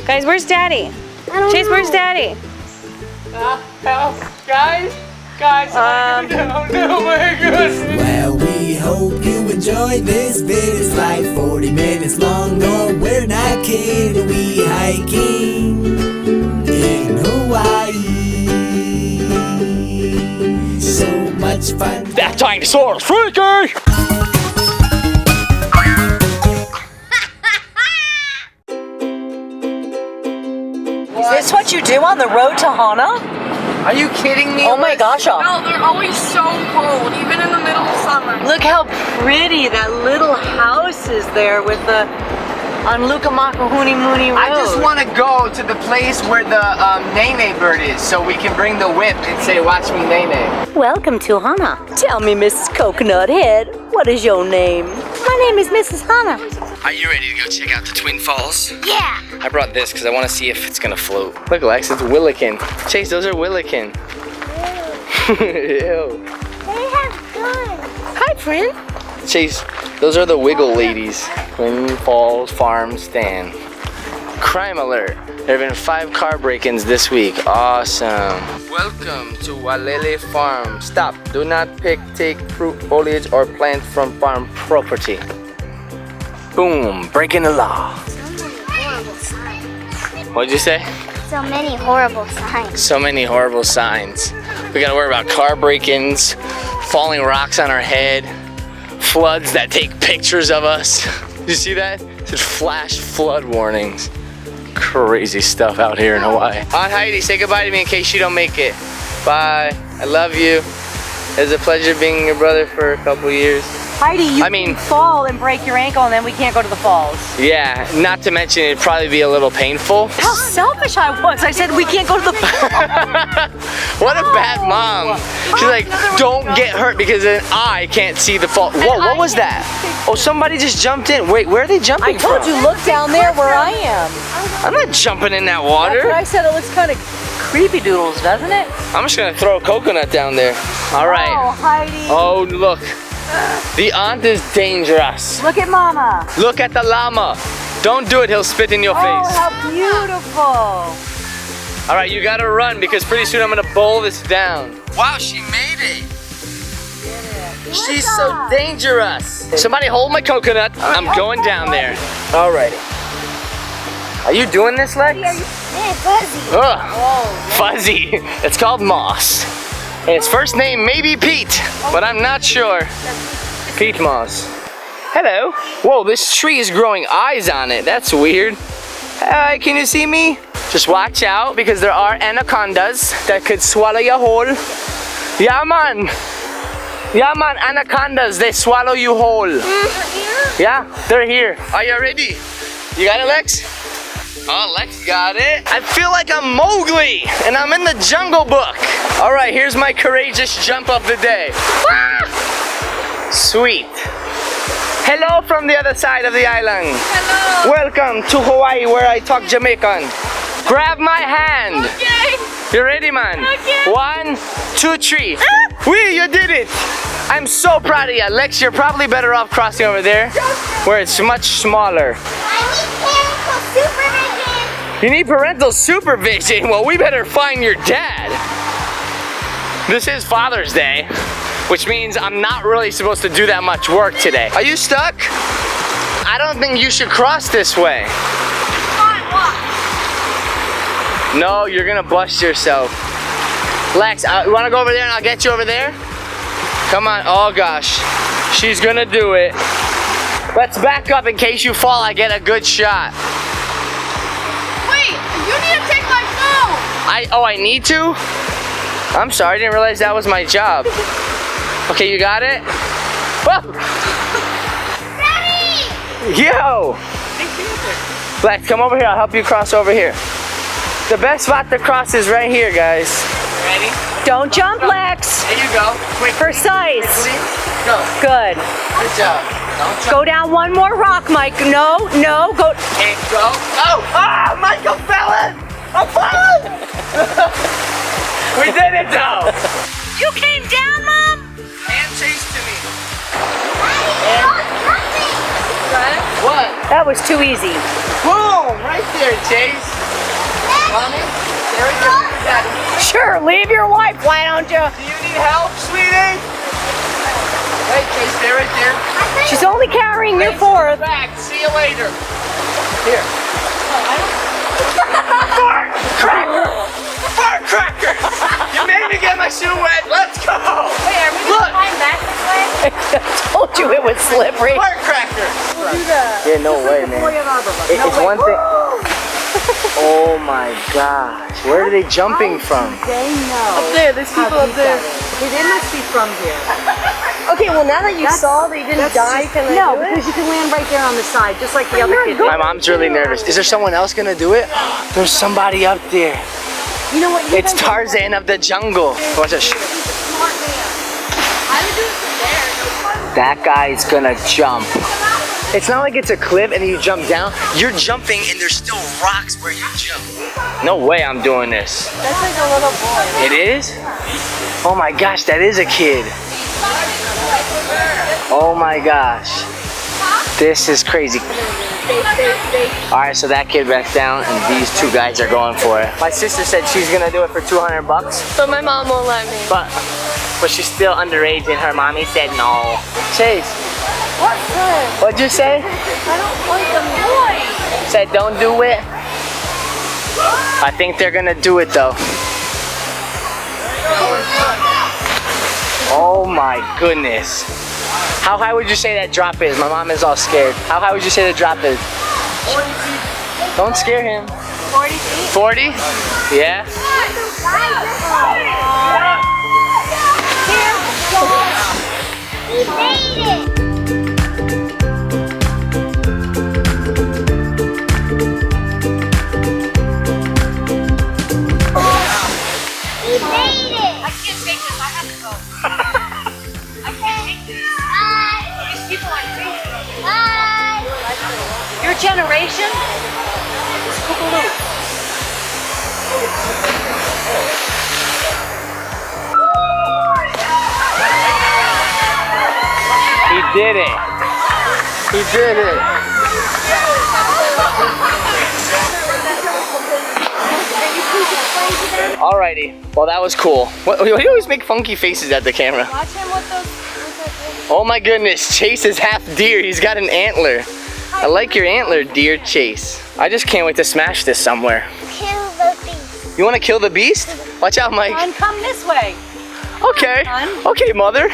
Guys, where's Daddy? Chase, where's Daddy? Help, guys. Oh my goodness. Well, we hope you enjoyed this vid. It's like 40 minutes long. No, we're not kidding. We hiking in Hawaii. So much fun. That dinosaur's freaky. Is this what you do on the road to HANA? Are you kidding me? Oh my gosh. No, they're always so cold, even in the middle of summer. Look how pretty that little house is there with the on Lukamakahuni Mooney Road. I just want to go to the place where the Nene bird is, so we can bring the whip and say, "Watch me, Nene." Welcome to HANA. Tell me, Mrs. Coconut Head, what is your name? My name is Mrs. HANA. Are you ready to go check out the Twin Falls? Yeah. I brought this because I want to see if it's gonna float. Look, Lex, it's Willikin. Chase, those are Willikin. Ew. They have guns. Hi, friend. Chase, those are the Wiggle ladies. Twin Falls Farm Stand. Crime alert. There have been 5 car break-ins this week. Awesome. Welcome to Wailele Farm. Stop. Do not pick, take fruit, foliage, or plant from farm property. Boom. Breaking the law. What'd you say? So many horrible signs. So many horrible signs. We gotta worry about car break-ins, falling rocks on our head, floods that take pictures of us. Did you see that? It said flash flood warnings. Crazy stuff out here in Hawaii. Aunt Heidi, say goodbye to me in case you don't make it. Bye. I love you. It was a pleasure being your brother for a couple years. Heidi, you can fall and break your ankle and then we can't go to the falls. Yeah, not to mention it'd probably be a little painful. How selfish I was. I said we can't go to the falls. What a bad mom. She's like, don't get hurt because then I can't see the fall. Whoa, what was that? Oh, somebody just jumped in. Wait, where are they jumping I told from? you, look down there where I am. I'm not jumping in that That's what water. I said. It looks kind of creepy doodles, doesn't it? I'm just gonna throw a coconut down there. All right. Oh, Heidi. Oh, look. The aunt is dangerous. Look at Mama. Look at the llama. Don't do it, he'll spit in your Oh, face. how beautiful. All right, you gotta run because pretty soon I'm gonna bowl this down. Wow, she made it. She's so dangerous. Somebody hold my coconut. I'm going down there. All right. Are you doing this, Lex? Fuzzy. Ugh, fuzzy. It's called moss. And its first name may be Pete, but I'm not sure. Pete moss. Hello. Whoa, this tree is growing eyes on it. That's weird. Hi, can you see me? Just watch out because there are anacondas that could swallow you whole. Yeah, man. Yeah, man, anacondas, they swallow you whole. Yeah, they're here. Are you ready? You got it, Lex? Oh, Lex got it. I feel like I'm Mowgli and I'm in the Jungle Book. All right, here's my courageous jump of the day. Ah! Sweet. Hello from the other side of the island. Hello. Welcome to Hawaii where I talk Jamaican. Grab my hand. Okay. You ready, man? Okay. 1, 2, 3. Wee, you did it. I'm so proud of you. Lex, you're probably better off crossing over there where it's much smaller. You need parental supervision? Well, we better find your dad. This is Father's Day, which means I'm not really supposed to do that much work today. Are you stuck? I don't think you should cross this way. No, you're gonna bust yourself. Lex, you wanna go over there and I'll get you over there? Come on, oh gosh. She's gonna do it. Let's back up in case you fall, I get a good shot. Wait, you need to take my phone. I need to? I'm sorry, I didn't realize that was my job. Okay, you got it? Whoa. Daddy! Yo! Lex, come over here, I'll help you cross over here. The best spot to cross is right here, guys. Ready? Don't jump, Lex. There you go. Quick. Precise. Go. Good. Good job. Don't jump. Go down one more rock, Mike. No, go. And go. Oh! Ah! Michael fell in! I'm falling! We did it though! You came down, Mom? And chase to me. Daddy, What? That was too easy. Boom! Right there, Chase. Mommy, stay right there with your daddy. Sure, leave your wife. Why don't you? Do you need help, sweetie? Hey, Chase, stay right there. She's only carrying your fourth. Back. See you later. Here. Firecracker! Firecracker! You made me get my shoe wet. Let's go. Wait, are we gonna climb back this way? I told you it was slippery. Firecracker! We'll do that. Yeah, no way, man. It's one thing. Oh my gosh. Where are they jumping from? They know. Up there, there's people up there. Okay, they must be from here. Okay, well now that you saw they didn't die, can I No, do it? because you can land right there on the side, just like the other kid. My mom's really nervous. Is there someone else gonna do it? There's somebody up there. You know what? It's Tarzan of the jungle. Watch this. I would do it from there. That guy's gonna jump. It's not like it's a cliff and you jump down. You're jumping and there's still rocks where you jump. No way I'm doing this. That's like a little boy. It is? Oh my gosh, that is a kid. Oh my gosh. This is crazy. Alright, so that kid back down and these two guys are going for it. My sister said she's gonna do it for $200. But my mom won't let me. But she's still underage and her mommy said no. Chase, What's this? what'd you say? I don't like the noise. Said don't do it? I think they're gonna do it though. Oh my goodness. How high would you say that drop is? My mom is all scared. How high would you say the drop is? 40 feet. Don't scare him. 40 feet? 40? Yeah? He made it! He made it! I can't take this. I have to go. I can't take this. These people like crazy. Bye! Your generation is Koopaloo. He did it. He did it. Alrighty. Well, that was cool. You always make funky faces at the camera. Watch him with those... Oh my goodness, Chase is half deer. He's got an antler. I like your antler, deer Chase. I just can't wait to smash this somewhere. Kill the beast. You want to kill the beast? Watch out, Mike. Son, come this way. Okay. Okay, mother.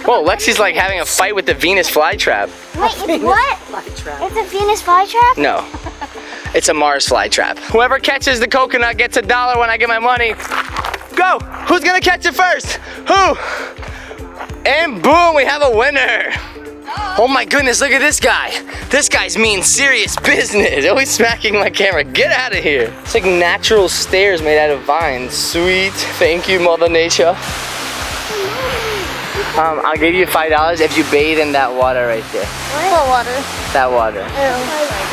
Whoa, Lexi's like having a fight with the Venus flytrap. Wait, it's what? Flytrap. It's a Venus flytrap? No, it's a Mars flytrap. Whoever catches the coconut gets $1 when I get my money. Go! Who's gonna catch it first? Who? And boom, we have a winner. Oh my goodness, look at this guy. This guy's mean serious business. Always smacking my camera. Get out of here. It's like natural stairs made out of vines. Sweet. Thank you, Mother Nature. I'll give you $5 if you bathe in that water right there. What water? That water.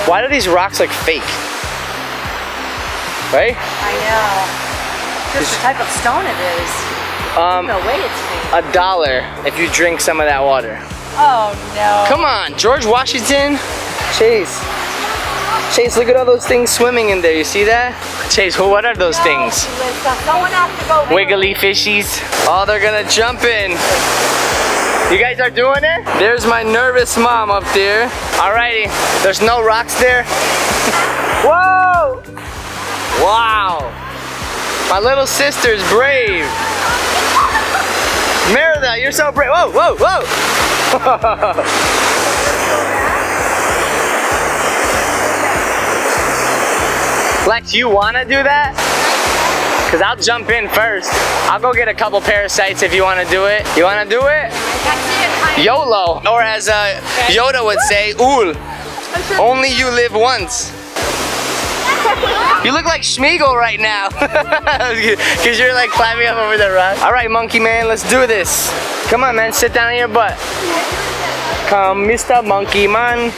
Why do these rocks look fake? Right? I know. Just the type of stone it is. No way it's fake. $1 if you drink some of that water. Oh no. Come on, George Washington. Chase. Chase, look at all those things swimming in there. You see that? Chase, what are those things? Someone has to go. Wiggly fishies. Oh, they're gonna jump in. You guys are doing it? There's my nervous mom up there. Alrighty, there's no rocks there. Whoa! Wow. My little sister's brave. Merida, you're so brave. Whoa, whoa, whoa. Lex, you wanna do that? Cause I'll jump in first. I'll go get a couple parasites if you wanna do it. You wanna do it? YOLO, or as Yoda would say, Ul. Only you live once. You look like Schmeagol right now. Cause you're like climbing up over the rock. All right, monkey man, let's do this. Come on, man, sit down on your butt. Come, Mr. Monkey Man.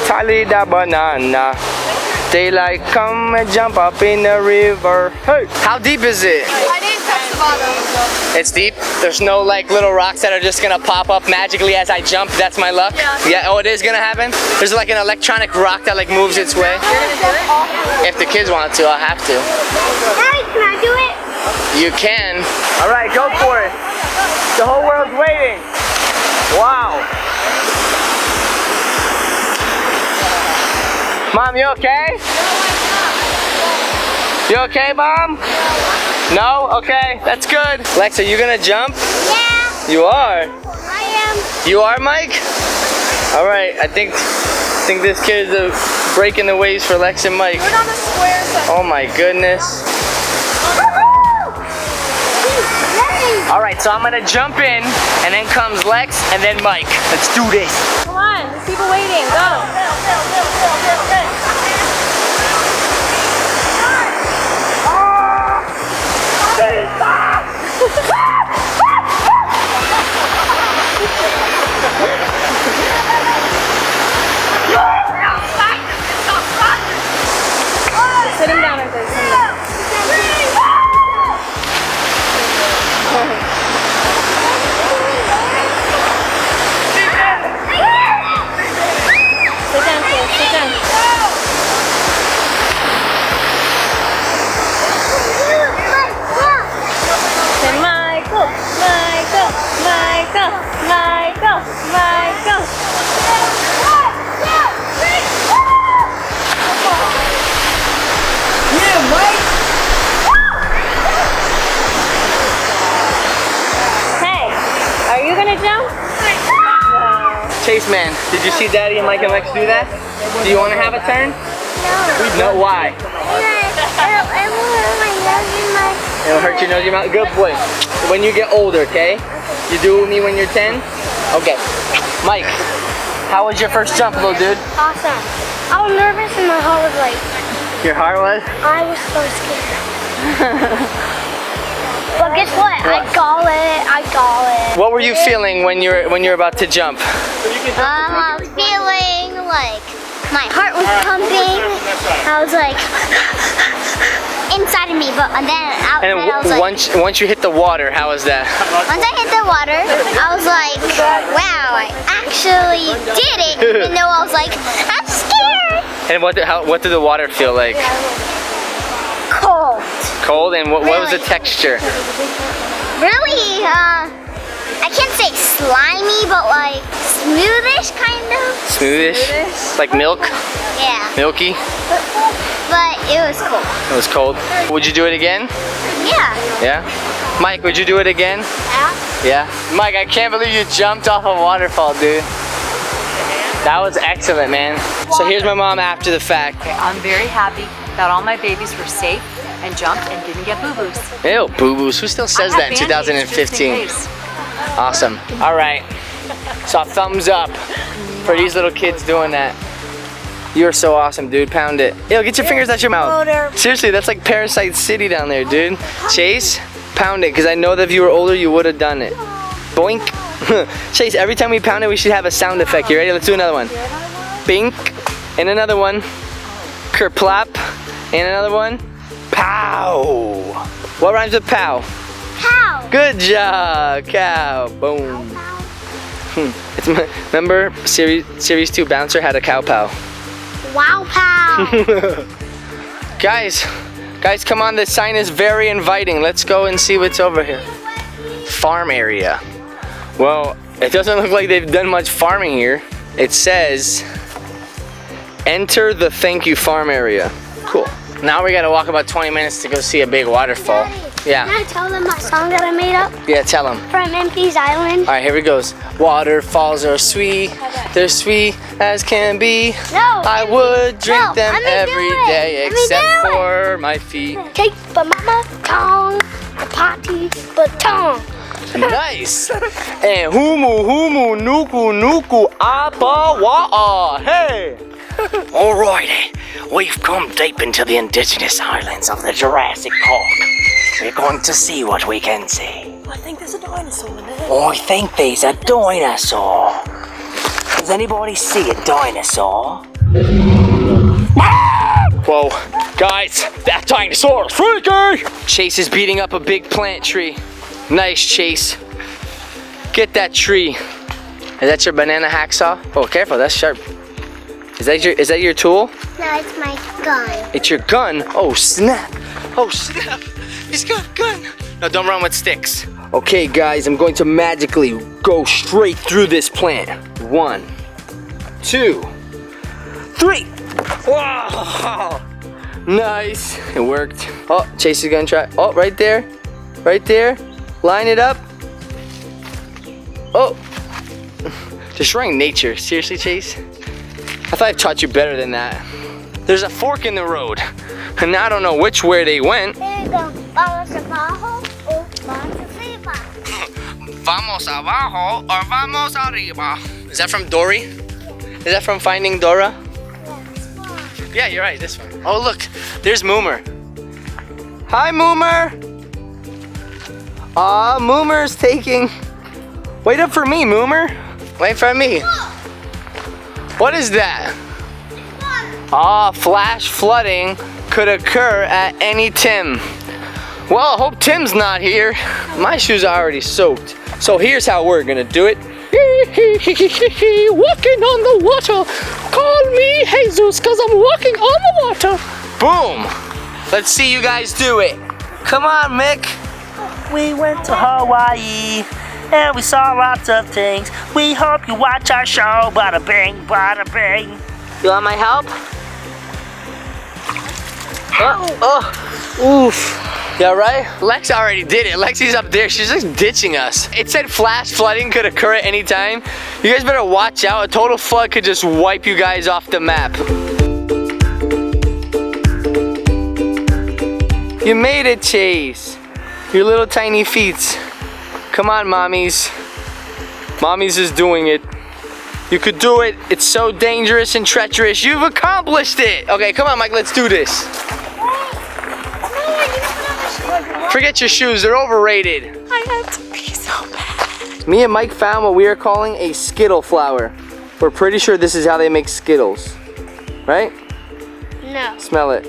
Tally the banana. Daylight, come and jump up in the river. Hey, how deep is it? I didn't touch the bottom. It's deep. There's no like little rocks that are just gonna pop up magically as I jump. That's my luck. Yeah. Oh, it is gonna happen. There's like an electronic rock that like moves its way. If the kids want to, I'll have to. Daddy, can I do it? You can. All right, go for it. The whole world's waiting. Wow. Mom, you okay? You okay, Mom? No? Okay, that's good. Lex, are you gonna jump? Yeah, You are. I am. You are, Mike? All right, I think this kid is breaking the waves for Lex and Mike. Put on the square section. Oh my goodness. All right, so I'm gonna jump in, and then comes Lex, and then Mike. Let's do this. Come on, there's people waiting. Go. Sit him down, I think. Sit him down. Sit down, kid. Sit down. Say Michael, Michael, Michael, Michael, Michael. Yeah, Mike. Hey, are you gonna jump? Chase, man, did you see Daddy and Mike and Lex do that? Do you want to have a turn? No. No, why? It'll hurt your nose, your mouth. Good boy. When you get older, okay? You do it with me when you're 10? Okay. Mike, how was your first jump, little dude? Awesome. I was nervous and my heart was like, Your heart was? I was so scared. But guess what? I got it. I got it. What were you feeling when you're about to jump? I was feeling like my heart was pumping. I was like inside of me, but then outside And I was like. once you hit the water, how was that? Once I hit the water, I was like, wow, I actually did it, even though I was like, I'm scared. And what did the water feel like? Cold. Cold? And what was the Really? texture? Really, I can't say slimy, but like smoothish kind of. Smoothish? Like milk? Yeah, Milky? but it was cool. It was cold. Would you do it again? Yeah. Yeah? Mike, would you do it again? Yeah. Yeah? Mike, I can't believe you jumped off a waterfall, dude. That was excellent, man. So here's my mom after the fact. I'm very happy that all my babies were safe and jumped and didn't get boo-boos. Ew, boo-boos. Who still says that in 2015? Awesome. All right. So a thumbs up for these little kids doing that. You're so awesome, dude. Pound it. Ew, get your fingers out your mouth. Seriously, that's like Parasite City down there, dude. Chase, pound it, because I know that if you were older, you would have done it. Boink. Chase, every time we pound it, we should have a sound effect. You ready? Let's do another one. Bink. And another one. Kerplop. And another one. Pow. What rhymes with pow? How? Good job, cow. Boom. Remember series 2 Bouncer had a cow pow. Wow, pow. Guys, come on. This sign is very inviting. Let's go and see what's over here. Farm area. Well, it doesn't look like they've done much farming here. It says, enter the thank you farm area. Cool. Now we gotta walk about 20 minutes to go see a big waterfall. Yeah. Can I tell them my song that I made up Yeah, tell them. from MP's Island? All right, here it goes. Waterfalls are sweet. They're sweet as can be. No. I would drink No, them let me do every it. day Let me except do it. for my feet. Take the mama tongue, the potty baton. Nice. And humu nuku nuku apa wa'a. Hey. Alrighty, we've come deep into the indigenous islands of the Jurassic Park. We're going to see what we can see. I think there's a dinosaur in there. I think there's a dinosaur. Does anybody see a dinosaur? Whoa. Guys, that dinosaur is freaky! Chase is beating up a big plant tree. Nice, Chase. Get that tree. Is that your banana hacksaw? Oh, careful, that's sharp. Is that your tool? No, it's my gun. It's your gun? Oh, snap. Oh, snap. He's got a gun. No, don't run with sticks. Okay, guys, I'm going to magically go straight through this plant. 1, 2, 3. Whoa! Nice. It worked. Oh, Chase is gonna try. Oh, right there. Right there. Line it up. Oh. Destroying nature. Seriously, Chase? I thought I taught you better than that. There's a fork in the road, and I don't know which way they went. There you go. Vamos abajo o vamos arriba. Vamos abajo or vamos arriba. Is that from Dory? Is that from Finding Dora? Yeah, you're right, this one. Oh, look, there's Moomer. Hi, Moomer. Aw, Moomer's taking... Wait up for me, Moomer. Wait for me. What is that? Ah, flash flooding could occur at any time. Well, I hope Tim's not here. My shoes are already soaked. So here's how we're gonna do it. Walking on the water. Call me Jesus, cause I'm walking on the water. Boom. Let's see you guys do it. Come on, Mick. We went to Hawaii and we saw lots of things. We hope you watch our show. Bada bing, bada bing. You want my help? Oh, oof. Yeah, right? Lex already did it. Lexi's up there. She's just ditching us. It said flash flooding could occur at any time. You guys better watch out. A total flood could just wipe you guys off the map. You made it, Chase. Your little tiny feet. Come on, mommies. Mommies is doing it. You could do it. It's so dangerous and treacherous. You've accomplished it. Okay, come on, Mike. Let's do this. Forget your shoes, they're overrated. I have to pee so bad. Me and Mike found what we are calling a Skittle flower. We're pretty sure this is how they make Skittles. Right? No. Smell it.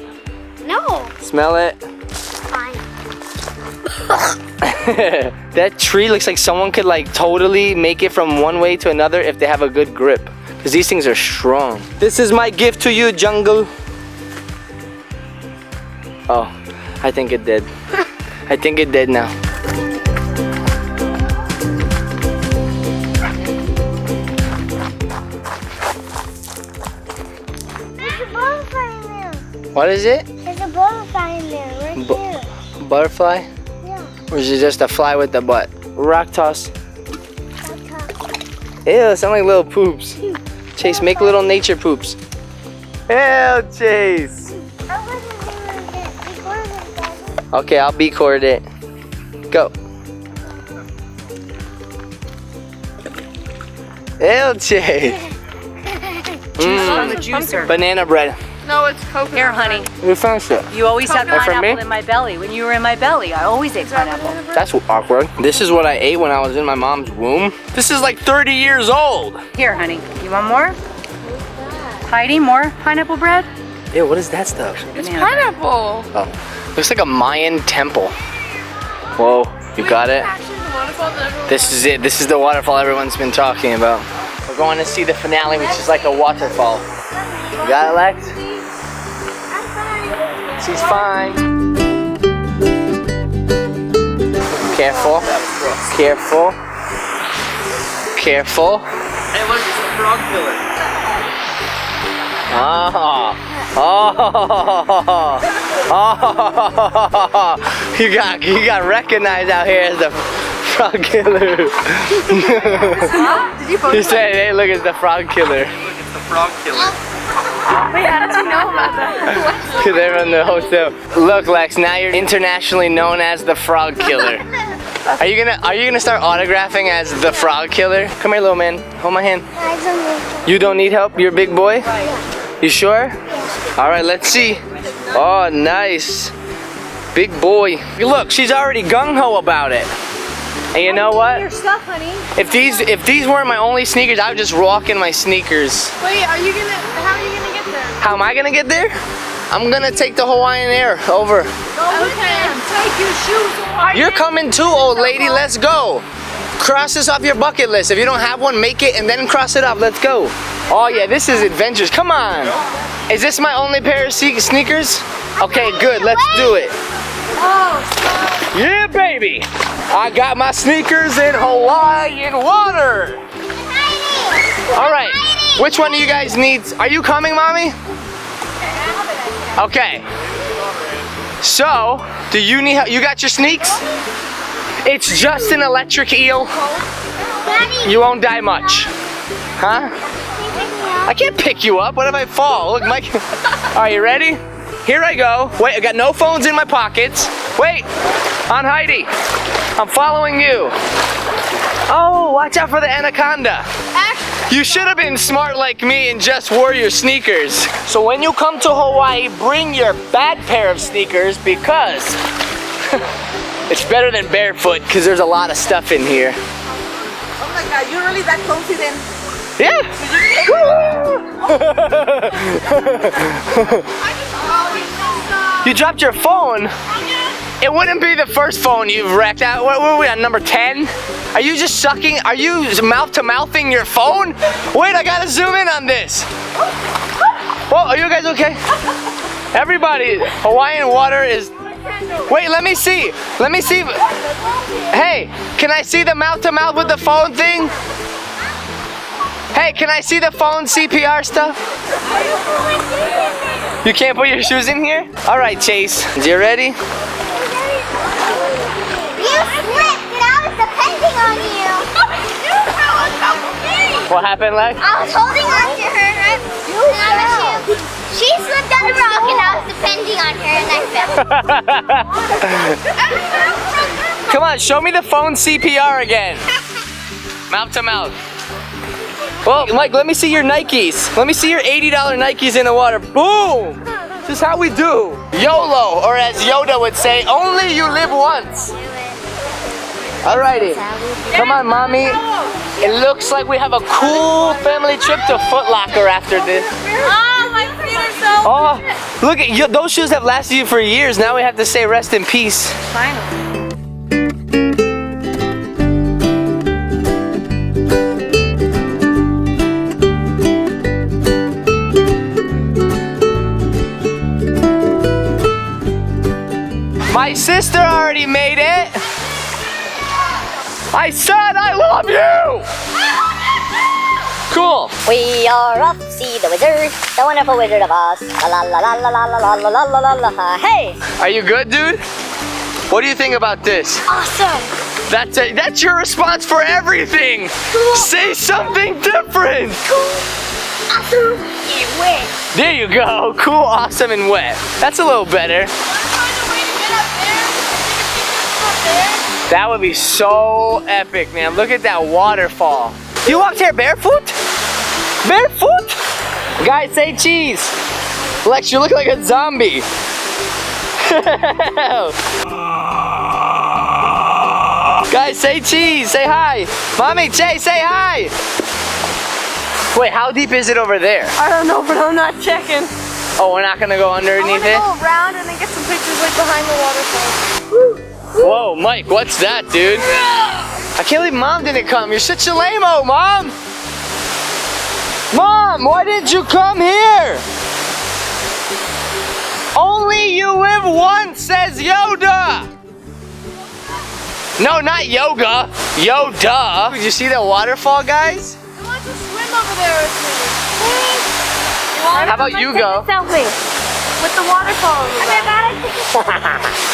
No. Smell it. Fine. That tree looks like someone could like totally make it from one way to another if they have a good grip. Because these things are strong. This is my gift to you, jungle. Oh, I think it did. I think it did now. There's a butterfly in there. What is it? There's a butterfly in there, right here. Butterfly? Yeah. Or is it just a fly with the butt? Rock toss. Ew, sound like little poops. Chase, make little nature poops. Ew, Chase. I wasn't doing it. Record it, Daddy. Okay, I'll B-cord it. Go. Ew, Chase. On the juicer. Banana bread. No, it's coconut. Here, honey. We found it. You always had From pineapple me? in my belly. When you were in my belly, I always ate pineapple. That's awkward. This is what I ate when I was in my mom's womb. This is like 30 years old. Here, honey. You want more? Heidi, more pineapple bread? Ew, what is that stuff? It's pineapple. Oh, looks like a Mayan temple. Whoa, you got it? Actually, the waterfall that everyone... This is it. This is the waterfall everyone's been talking about. We're going to see the finale, which is like a waterfall. You got it, Lex? She's fine. Careful. Careful. Careful. Hey, look, it's the frog killer. Oh. Oh. You got recognized out here as the frog killer. Did you post You said, hey, look, it's the frog killer. Look, it's the frog killer. Wait, how does he know about that? Because they're in the hotel. Look, Lex, now you're internationally known as the frog killer. Are you gonna start autographing as the frog killer? Come here, little man. Hold my hand. I don't know. You don't need help? You're a big boy? You sure? All right, let's see. Oh, nice. Big boy. Look, she's already gung-ho about it. And you know what? Your stuff, honey. If these weren't my only sneakers, I would just walk in my sneakers. Wait, how are you gonna get there? How am I gonna get there? I'm gonna take the Hawaiian Air over. Okay. Take your shoes off. You're coming too, old lady. Let's go. Cross this off your bucket list. If you don't have one, make it and then cross it off. Let's go. Oh yeah, this is adventures. Come on. Is this my only pair of sneakers? Okay, good. Let's do it. Yeah, baby. I got my sneakers in Hawaiian water. All right. Which one do you guys need? Are you coming, Mommy? Okay. So, do you need help? You got your sneaks? It's just an electric eel. You won't die much. Huh? I can't pick you up. What if I fall? Look, Mike. Are you ready? Here I go. Wait, I got no phones in my pockets. Wait, on Heidi. I'm following you. Oh, watch out for the anaconda. You should have been smart like me and just wore your sneakers. So when you come to Hawaii, bring your bad pair of sneakers because it's better than barefoot because there's a lot of stuff in here. Oh my God, you're really that confident? Yeah. You dropped your phone? It wouldn't be the first phone you've wrecked out. What were we on, number 10? Are you just sucking? Are you mouth-to-mouthing your phone? Wait, I gotta zoom in on this. Whoa, are you guys okay? Everybody, Hawaiian water is... Wait, let me see. Let me see. Hey, can I see the mouth-to-mouth with the phone thing? Hey, can I see the phone CPR stuff? You can't put your shoes in here? All right, Chase, you ready? You slipped and I was depending on you. What happened, Lex? I was holding on to her, right? And I was she slipped on the rock and I was depending on her and I fell. Come on, show me the phone CPR again. Mouth to mouth. Well, Mike, let me see your Nikes. Let me see your $80 Nikes in the water. Boom! This is how we do. YOLO, or as Yoda would say, only you live once. Alrighty. Come on, Mommy. It looks like we have a cool family trip to Foot Locker after this. Oh, my feet are so... Oh, look at you. Those shoes have lasted you for years. Now we have to say rest in peace. Finally. My sister already made it. I said I love you. Cool. We are off to see the wizard, the wonderful Wizard of Oz. La la la la la la la la la la la la. Hey! Are you good, dude? What do you think about this? Awesome! That's it. That's your response for everything. Cool. Say something different. Cool! Awesome! And wet! There you go. Cool, awesome, and wet. That's a little better. That would be so epic, man. Look at that waterfall. You walked here barefoot? Barefoot? Guys, say cheese. Lex, you look like a zombie. Guys, say cheese. Say hi. Mommy, say hi. Wait, how deep is it over there? I don't know, but I'm not checking. Oh, we're not gonna go underneath I it? want to go around and then get some pictures like behind the waterfall. Whoa, Mike, what's that, dude? I can't believe Mom didn't come. You're such a lame-o, Mom. Mom, why didn't you come here? Only you live once, says Yoda. No, not yoga. Yoda. Did you see the waterfall, guys? I want to swim over there with me. How about you go? Selfie with the waterfall.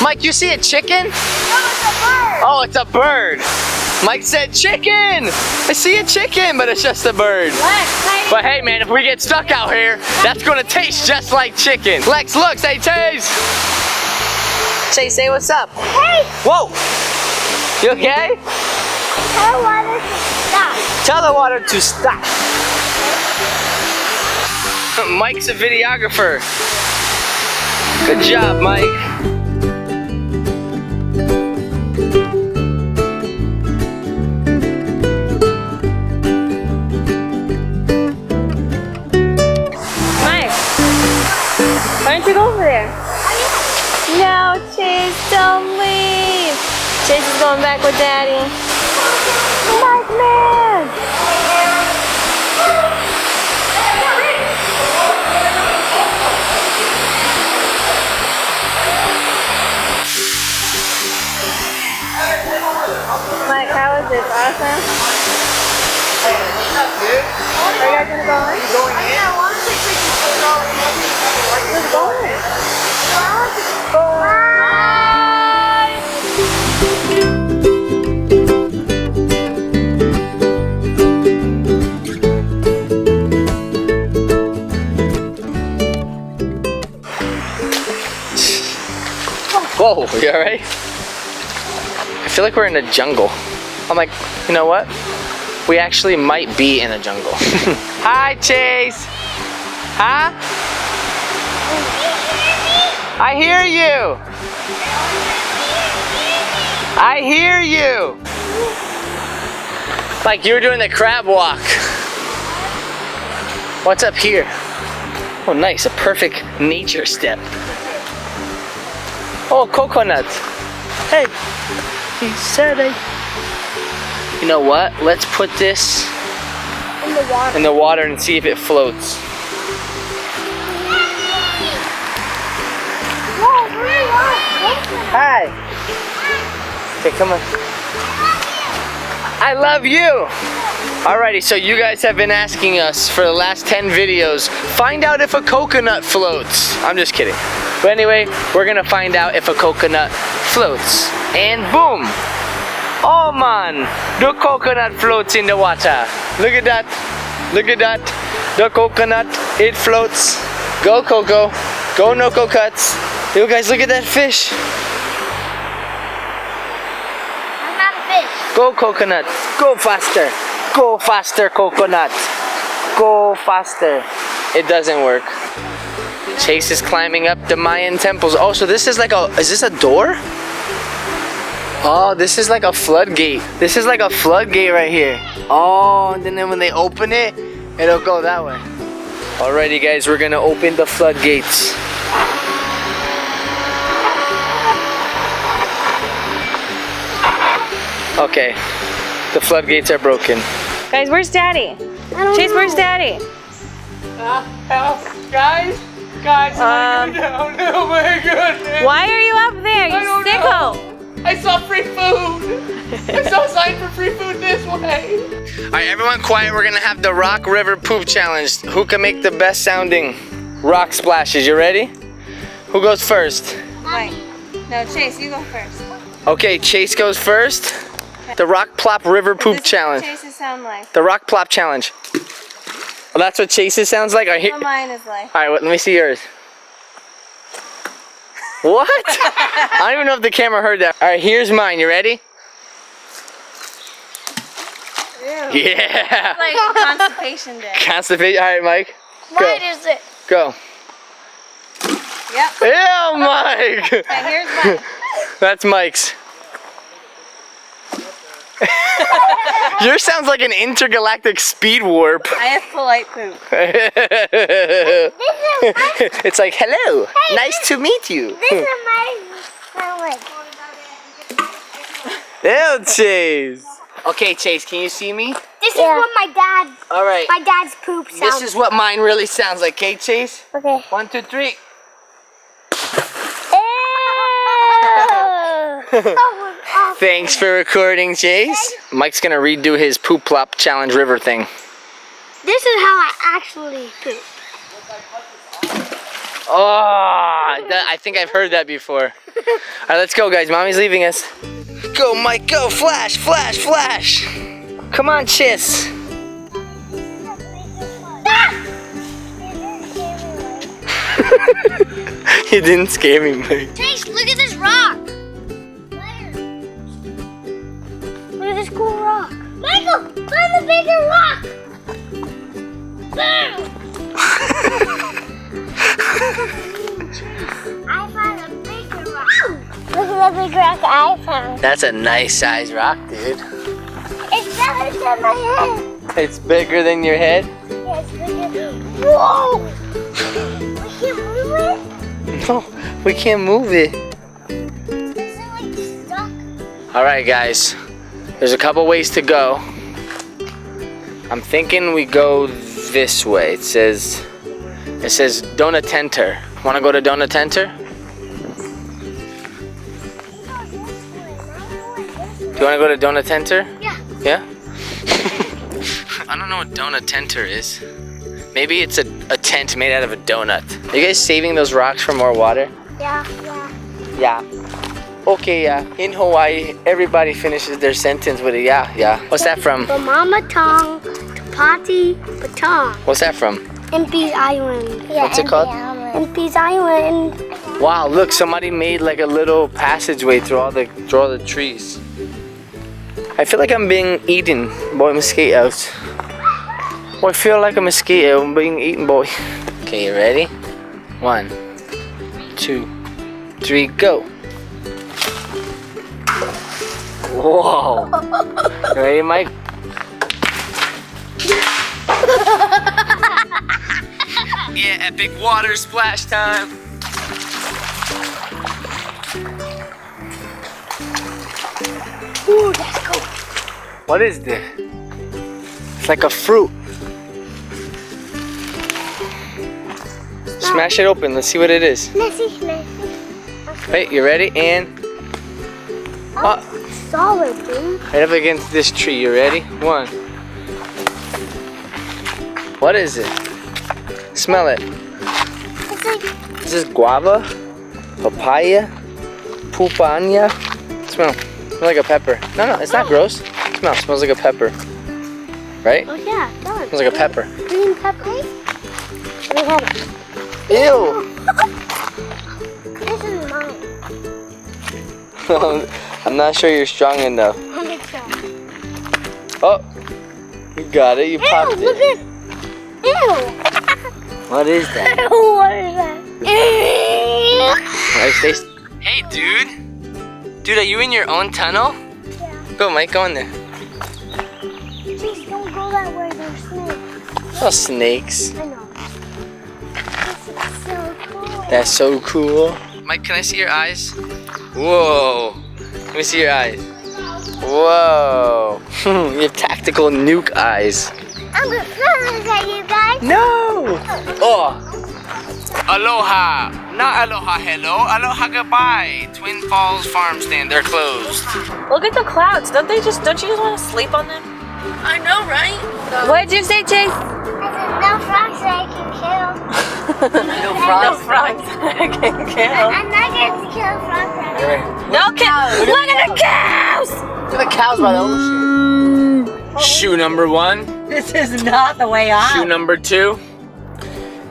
Mike, you see a chicken? No, it's a bird. Oh, it's a bird. Mike said chicken. I see a chicken, but it's just a bird. Lex, But hey, man, if we get stuck out here, that's gonna taste just like chicken. Lex, look, say Taze. Say what's up. Hey, Whoa. You okay? tell the water to stop. Tell the water to stop. Mike's a videographer. Good job, Mike. Mike, why don't you go over No, Chase, don't leave. Chase is going back with Daddy. Mike, man. Mike, how was this? Awesome? Are you guys gonna go in? Are you going in? I want to take pictures. Let's go in. Whoa, you alright? I feel like we're in a jungle. I'm like, you know what? We actually might be in a jungle. Hi, Chase. Huh? I hear you. I hear you. Like you were doing the crab walk. What's up here? Oh, nice. A perfect nature step. Oh, coconut. Hey, he said it. You know what? Let's put this in the water and see if it floats. Hi. Okay, come on. I love you. Alrighty, so you guys have been asking us for the last 10 videos, find out if a coconut floats. I'm just kidding. But anyway, we're gonna find out if a coconut floats. And boom! Oh man, the coconut floats in the water. Look at that. Look at that. The coconut, it floats. Go Coco. Go Noco Cuts. You guys, look at that fish. I'm not a fish. Go coconut. Go faster. Go faster, coconut. Go faster. It doesn't work. Chase is climbing up the Mayan temples. Oh, so this is like a, is this a door? Oh, this is like a floodgate. This is like a floodgate right here. Oh, and then when they open it, it'll go that way. Alrighty guys, we're gonna open the floodgates. Okay, the floodgates are broken. Guys, where's Daddy? Chase, where's Daddy? Help, guys, I gotta go down. Oh my goodness. Why are you up there? You sicko. I saw free food. I saw a sign for free food this way. All right, everyone quiet. We're gonna have the Rock River Poop Challenge. Who can make the best sounding rock splashes? You ready? Who goes first? Mike. No, Chase, you go first. Okay, Chase goes first. The Rock Plop River Poop Challenge. This is what Chase's sound like. The Rock Plop Challenge. Well, that's what Chase's sounds like? All right, What mine is like. all right, let me see yours. What? I don't even know if the camera heard that. All right, here's mine. You ready? Ew. Yeah. Like constipation day. Constipation. All right, Mike. Go. What is it? Go. Yep. Ew, Mike. Okay, here's mine. That's Mike's. Yours sounds like an intergalactic speed warp. I have polite poop. It's like, hello, nice to meet you. This is my like. Ew, Chase. Okay, Chase, can you see me? This is what my dad's poop sounds. This is what mine really sounds like, okay, Chase? Okay. 1, 2, 3. Thanks for recording, Chase. Mike's gonna redo his Poop Plop Challenge River thing. This is how I actually poop. Oh, I think I've heard that before. All right, let's go, guys. Mommy's leaving us. Go, Mike, go. Flash, flash, flash. Come on, Chis. You didn't scare me, Mike. Chase, look at this rock. Look at this cool rock. Michael, find the bigger rock. Boom. I found a bigger rock. Look at the big rock I found. That's a nice size rock, dude. It's bigger than my head. It's bigger than your head? Yeah, it's bigger. Whoa! We can't move it? No, we can't move it. All right, guys. There's a couple ways to go. I'm thinking we go this way. It says Donatenter. Want to go to Donatenter? Do you want to go to Donatenter? Yeah. Yeah? I don't know what Donatenter is. Maybe it's a tent made out of a donut. Are you guys saving those rocks for more water? Yeah. Yeah. Okay, yeah. In Hawaii, everybody finishes their sentence with a yeah, yeah. What's that from? From Mama Tong to Pati Patong. What's that from? Impey's Island. Yeah, What's it called? Impey's Island. Wow, look, somebody made like a little passageway through all the trees. I feel like I'm being eaten by mosquitoes. Oh, I feel like a mosquito. I'm being eaten, boy. Okay, you ready? 1, 2, 3, go. Whoa. You ready, Mike? Yeah, epic water splash time. Ooh, that's cool. What is this? It's like a fruit. Smash it open. Let's see what it is. Messy. Wait, you ready? And Solid, dude. right up against this tree. You ready? 1. What is it? Smell it. It's like Is this guava? Papaya? Pupanya? Smell. Smells like a pepper. No, it's not gross. Smell. Smells like a pepper. Right? oh yeah, it does. Smells like a pepper. Green pepper. Let me have it. Ew. This is mine. I'm not sure you're strong enough. I think so. Oh, you got it. You popped Ew, look it. at. Ew. What is that? What is that? Hey, dude. Dude, are you in your own tunnel? Yeah. Go, Mike. Go in there. Please don't go that way. There's snakes. Oh, snakes. I know. This is so cool. That's so cool. Mike, can I see your eyes? Whoa. Let me see your eyes. Whoa. You have tactical nuke eyes. I'm gonna look at you guys. No. Oh. Aloha. Not aloha hello. Aloha goodbye. Twin Falls Farm Stand. They're closed. Look at the clouds. Don't you just want to sleep on them? I know, right? What did you say, Chase? I said no frogs that I can kill. No frogs I can kill. I'm not gonna kill frogs. No cows. Look at the cows. Look at the cows by the ocean. Shoe number 1. This is not the way out. Shoe number 2.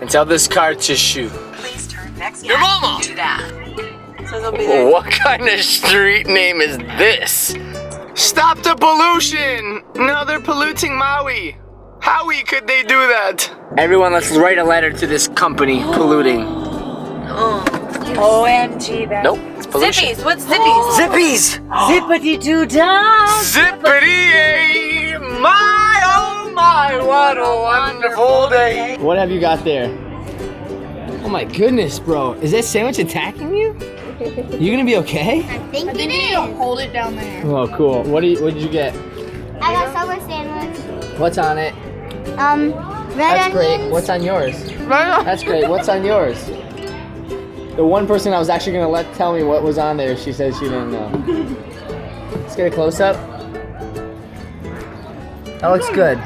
And tell this car to shoot. Please turn next. Your mama. Do that. So they'll be there. What kind of street name is this? Stop the pollution! No, they're polluting Maui. How could they do that? Everyone, let's write a letter to this company polluting. OMG, baby. Nope, it's pollution. Zippies. What's zippies? Zippies! Zippity doo dah. Zippity! My, oh my, what a wonderful day. What have you got there? Oh my goodness, bro. Is that sandwich attacking you? You gonna be okay? I think it is. Hold it down there. Oh, cool. What did you get? I got Subway sandwich. What's on it? Red That's onions. great. What's on yours? That's great. What's on yours? The one person I was actually gonna tell me what was on there, she said she didn't know. Let's get a close up. That looks good.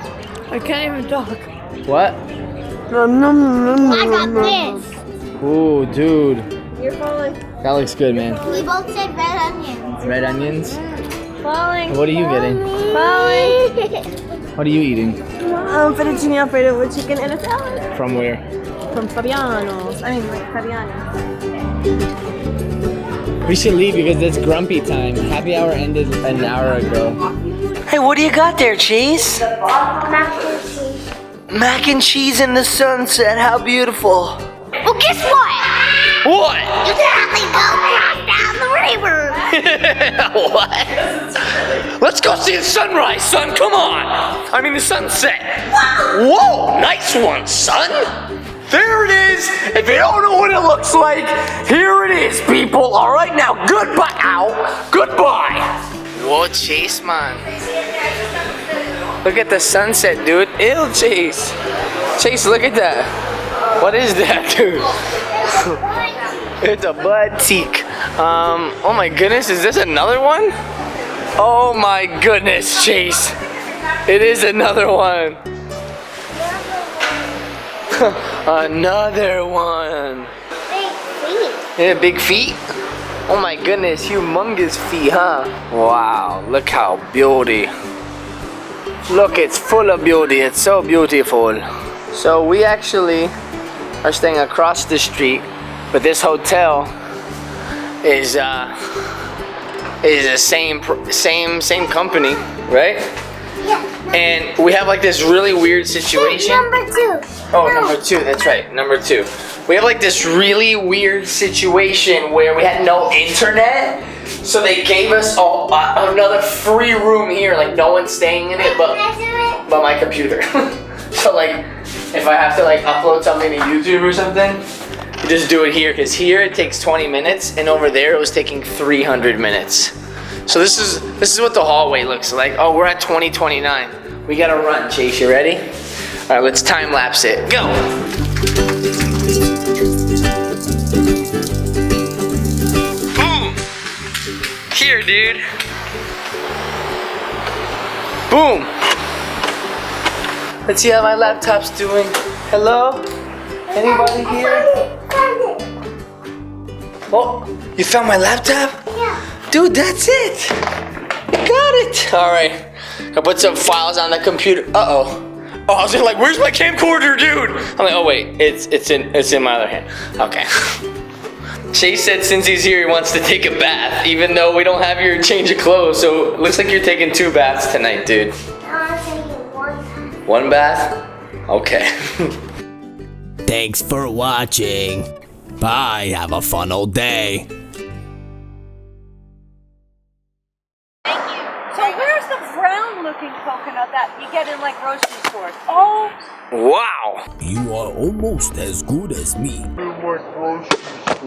I can't even talk. What? I got this. Ooh, dude. You're falling. That looks good, man. We both said red onions. Red onions. Falling. What are you getting? What are you eating? Fettuccine Alfredo with chicken and a salad. From where? From Fabiano's. Fabiano's. We should leave because it's grumpy time. Happy hour ended an hour ago. Hey, what do you got there, Cheese? Mac and cheese. Mac and cheese in the sunset. How beautiful. Well, guess what? What? You can actually go down the river. What? Let's go see the sunrise, son. Come on. I mean the sunset. Whoa, nice one, son. There it is. If you don't know what it looks like, here it is, people. All right, now goodbye. Ow. Goodbye. Whoa, Chase, man. Look at the sunset, dude. Ew, Chase. Chase, look at that. What is that, dude? It's a boutique. Oh my goodness, is this another one? Oh my goodness, Chase. It is another one. Another one. Big feet. Yeah, big feet. Oh my goodness, humongous feet, huh? Wow, look how beauty. Look, it's full of beauty. It's so beautiful. So we actually are staying across the street, but this hotel is the same company, right? Yeah. And we have like this really weird situation. Number 2. Oh, number 2, that's right, number 2. We have like this really weird situation where we had no internet, so they gave us another free room here, like no one's staying in it but my computer. So like, if I have to like upload something to YouTube or something, you just do it here, because here it takes 20 minutes and over there it was taking 300 minutes. So this is what the hallway looks like. Oh, we're at 2029. We gotta run, Chase, you ready? All right, let's time lapse it. Go! Boom! Here, dude. Boom! Let's see how my laptop's doing. Hello? Anybody here? Oh, you found my laptop? Yeah. Dude, that's it. You got it. All right. I put some files on the computer. Uh-oh. Oh, I was like, where's my camcorder, dude? I'm like, oh wait, it's in my other hand. Okay. Chase said since he's here, he wants to take a bath, even though we don't have your change of clothes. So it looks like you're taking 2 baths tonight, dude. I'm taking 1. 1 bath? Okay. Thanks for watching. Bye, have a fun old day. So where's the brown-looking coconut that you get in like grocery stores? Oh, Wow. You are almost as good as me.